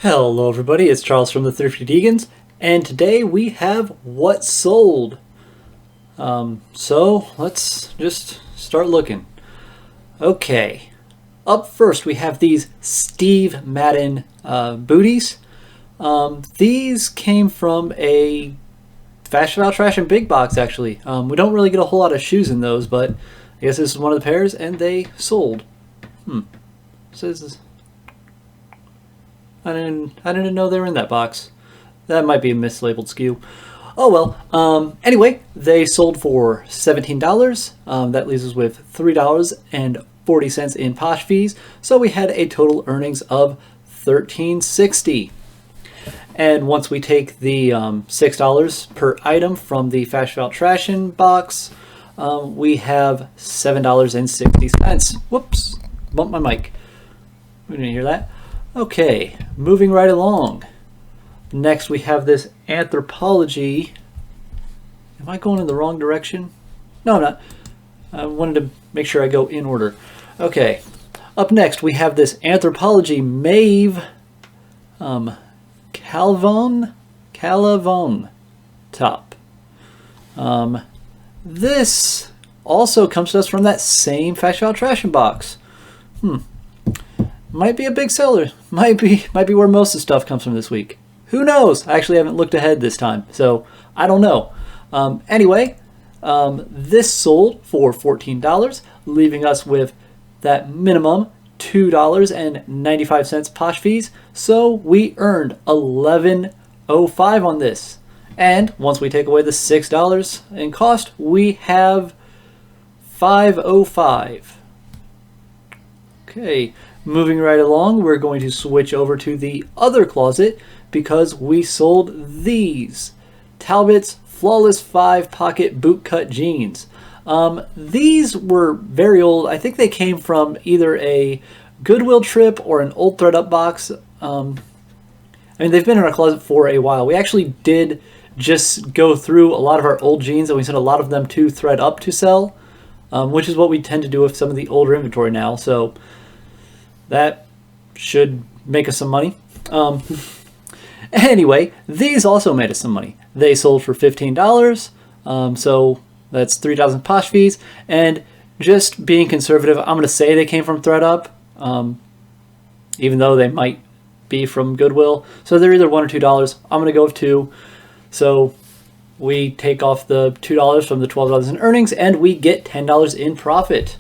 Hello everybody, it's Charles from the Thrifty Deegans, and today we have what sold. So let's just start looking. Okay, up first we have these Steve Madden booties. These came from a Fashion Out Trash and Big Box actually. We don't really get a whole lot of shoes in those, but I guess this is one of the pairs and they sold. So this is... I didn't know they were in that box. That might be a mislabeled SKU. Oh well. Anyway, they sold for $17. That leaves us with $3.40 in posh fees. So we had a total earnings of $13.60. And once we take the $6 per item from the Fashion Out Trash box, we have $7.60. Whoops, bumped my mic. We didn't hear that. Okay, moving right along. Next we have this Anthropologie. Am I going in the wrong direction? No, I'm not. I wanted to make sure I go in order. Okay, up next we have this Anthropologie Maeve Calavon top. This also comes to us from that same Fashion Out Trash box. Might be a big seller. Might be where most of the stuff comes from this week. Who knows? I actually haven't looked ahead this time, so I don't know. Anyway, this sold for $14, leaving us with that minimum $2.95 posh fees. So we earned $11.05 on this. And once we take away the $6 in cost, we have $5.05. Okay. Moving right along, we're going to switch over to the other closet because we sold these Talbot's Flawless 5 Pocket Bootcut Jeans. These were very old. I think they came from either a Goodwill trip or an old thredUP box. I mean, they've been in our closet for a while. We actually did just go through a lot of our old jeans and we sent a lot of them to thredUP to sell, which is what we tend to do with some of the older inventory now. So that should make us some money. Anyway, these also made us some money. They sold for $15, so that's $3,000 posh fees. And just being conservative, I'm going to say they came from thredUP, even though they might be from Goodwill. So they're either $1 or $2. I'm going to go with $2. So we take off the $2 from the $12 in earnings, and we get $10 in profit.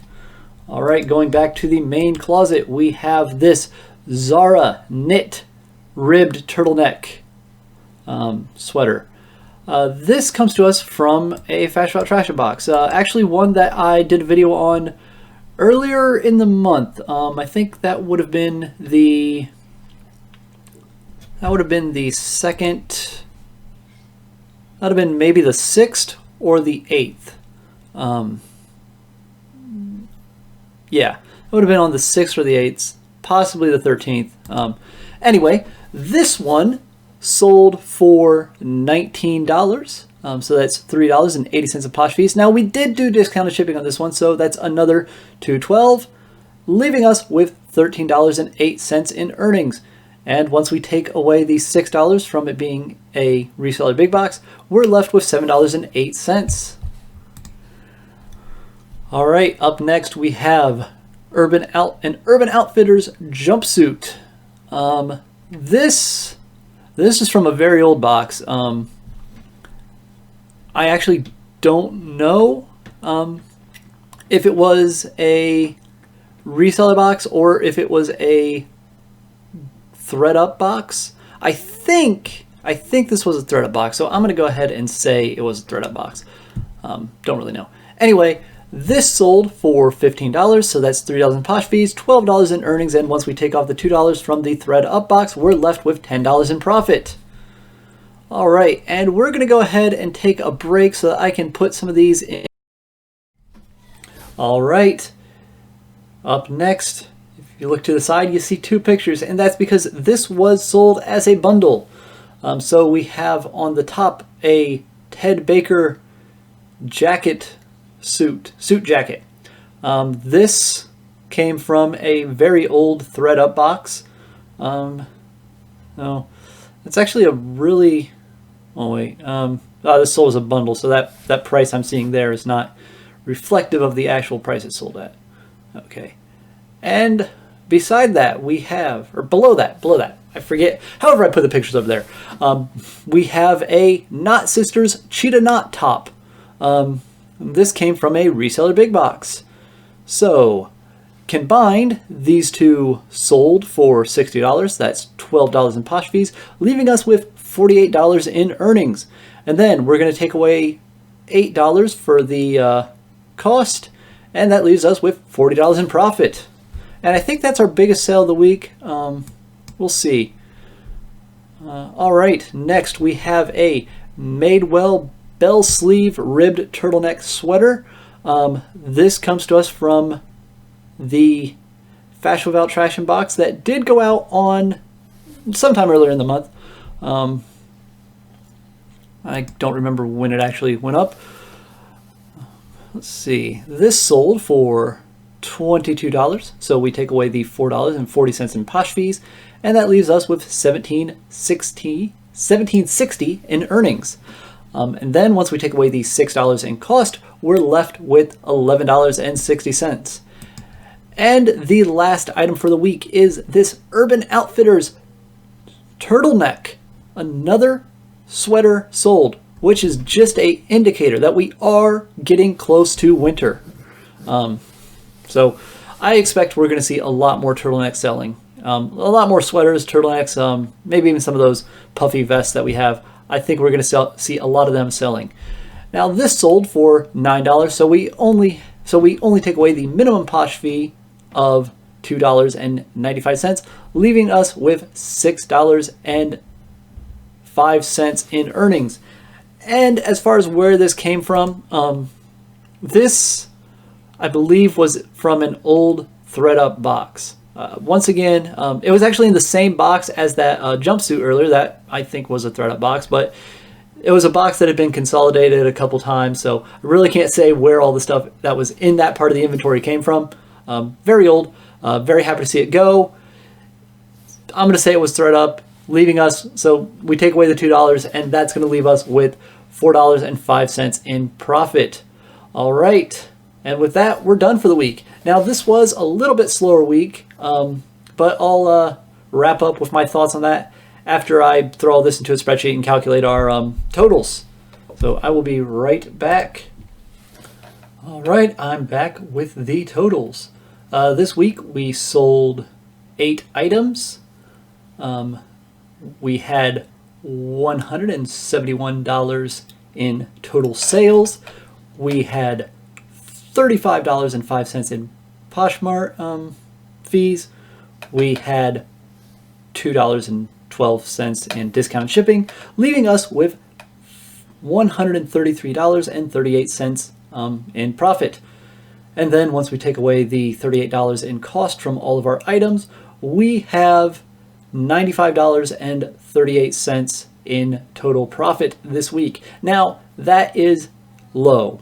All right, going back to the main closet, we have this Zara knit ribbed turtleneck sweater. This comes to us from a Fashion Out Trash box. Actually, one that I did a video on earlier in the month. I think that would have been the second. That would have been maybe the 6th or the 8th. Yeah, it would have been on the 6th or the 8th, possibly the 13th. Anyway, this one sold for $19. So that's $3.80 of posh fees. Now, we did do discounted shipping on this one, so that's another $2.12, leaving us with $13.08 in earnings. And once we take away the $6 from it being a reseller big box, we're left with $7.08. All right, up next we have an Urban Outfitters jumpsuit. This is from a very old box. I actually don't know if it was a reseller box or if it was a thredUP box. I think this was a thredUP box, so I'm going to go ahead and say it was a thredUP box. Don't really know. Anyway. This sold for $15, so that's $3 in posh fees, $12 in earnings, and once we take off the $2 from the thredUP box, we're left with $10 in profit. All right, and we're going to go ahead and take a break so that I can put some of these in. All right, up next, if you look to the side, you see two pictures, and that's because this was sold as a bundle. So we have on the top a Ted Baker jacket suit jacket. This came from a very old thredUP box. No, it's actually a really. Oh wait, this sold as a bundle, so that price I'm seeing there is not reflective of the actual price it sold at. Okay, and beside that we have, or below that, I forget. However, I put the pictures over there. We have a Knot Sisters Cheetah Knot top. This came from a reseller big box. So, combined, these two sold for $60. That's $12 in posh fees, leaving us with $48 in earnings. And then we're going to take away $8 for the cost, and that leaves us with $40 in profit. And I think that's our biggest sale of the week. We'll see. All right, next we have a Madewell bell sleeve ribbed turtleneck sweater. This comes to us from the Fashion Without Trash box that did go out on sometime earlier in the month. I don't remember when it actually went up. Let's see. This sold for $22, so we take away the $4.40 in posh fees, and that leaves us with $17.60 in earnings. And then once we take away the $6 in cost, we're left with $11.60. And the last item for the week is this Urban Outfitters turtleneck. Another sweater sold, which is just an indicator that we are getting close to winter. So I expect we're going to see a lot more turtlenecks selling. A lot more sweaters, turtlenecks, maybe even some of those puffy vests that we have. I think we're going to see a lot of them selling. Now this sold for $9, so we only take away the minimum posh fee of $2.95, leaving us with $6.05 in earnings. And as far as where this came from, this I believe was from an old ThredUp box. Once again, it was actually in the same box as that jumpsuit earlier that I think was a ThredUp box, but it was a box that had been consolidated a couple times, so I really can't say where all the stuff that was in that part of the inventory came from. Very old, very happy to see it go. I'm going to say it was ThredUp, leaving us, so we take away the $2, and that's going to leave us with $4.05 in profit. All right. And with that, we're done for the week. Now, this was a little bit slower week, but I'll wrap up with my thoughts on that after I throw all this into a spreadsheet and calculate our totals. So I will be right back. All right, I'm back with the totals. This week, we sold 8 items. We had $171 in total sales. We had $35.05 in Poshmark fees. We had $2.12 in discounted shipping, leaving us with $133.38 in profit. And then once we take away the $38 in cost from all of our items, we have $95.38 in total profit this week. Now, that is low.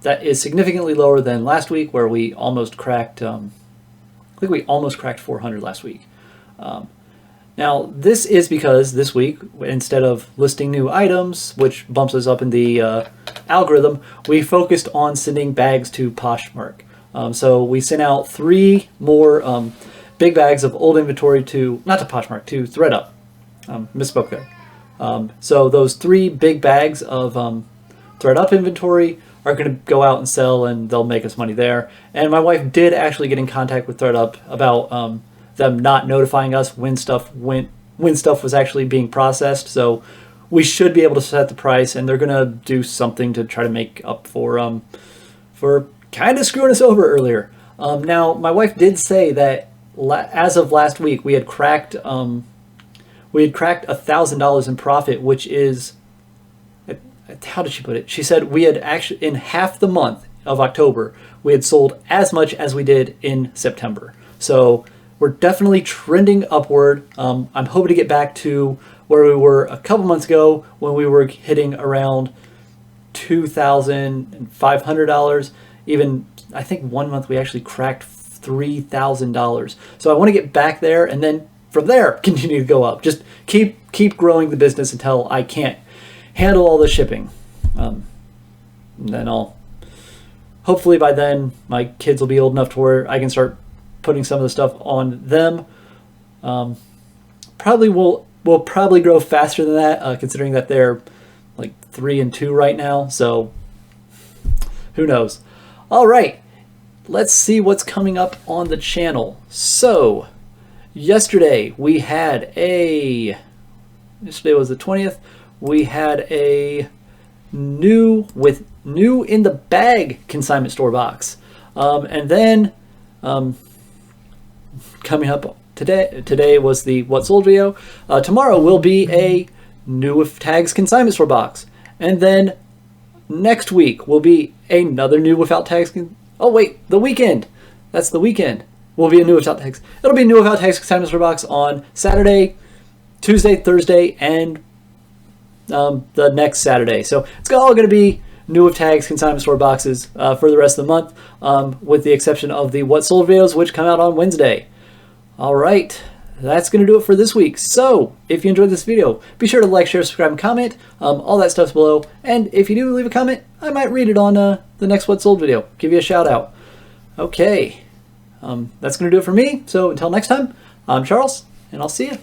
That is significantly lower than last week, where we almost cracked, I think we almost cracked 400 last week. Now, this is because this week, instead of listing new items, which bumps us up in the algorithm, we focused on sending bags to Poshmark. So we sent out 3 more big bags of old inventory not to Poshmark, to ThredUp. Misspoke there. So those 3 big bags of ThredUp inventory are going to go out and sell, and they'll make us money there. And my wife did actually get in contact with ThredUp about them not notifying us when stuff was actually being processed. So we should be able to set the price, and they're going to do something to try to make up for kind of screwing us over earlier. Now, my wife did say that as of last week, we had cracked $1,000 in profit, which is, how did she put it? She said we had actually, in half the month of October, we had sold as much as we did in September. So we're definitely trending upward. I'm hoping to get back to where we were a couple months ago, when we were hitting around $2,500. Even, I think one month we actually cracked $3,000. So I want to get back there, and then from there continue to go up. Just keep growing the business until I can't handle all the shipping. And then hopefully by then my kids will be old enough to where I can start putting some of the stuff on them. Probably will probably grow faster than that, considering that they're like 3 and 2 right now. So who knows? All right, let's see what's coming up on the channel. So yesterday we had yesterday was the 20th. We had a new in the bag consignment store box. And then coming up today was the What Sold video. Tomorrow will be a new with tags consignment store box. And then next week will be another new without tags. Oh wait, the weekend. That's the weekend. Will be a new without tags. It'll be a new without tags consignment store box on Saturday, Tuesday, Thursday, and the next Saturday. So it's all going to be new with tags consignment store boxes for the rest of the month, with the exception of the What Sold videos, which come out on Wednesday. All right, that's going to do it for this week. So if you enjoyed this video, be sure to like, share, subscribe, and comment. All that stuff's below. And if you do leave a comment, I might read it on the next What Sold video. Give you a shout out. Okay, that's going to do it for me. So until next time, I'm Charles, and I'll see you.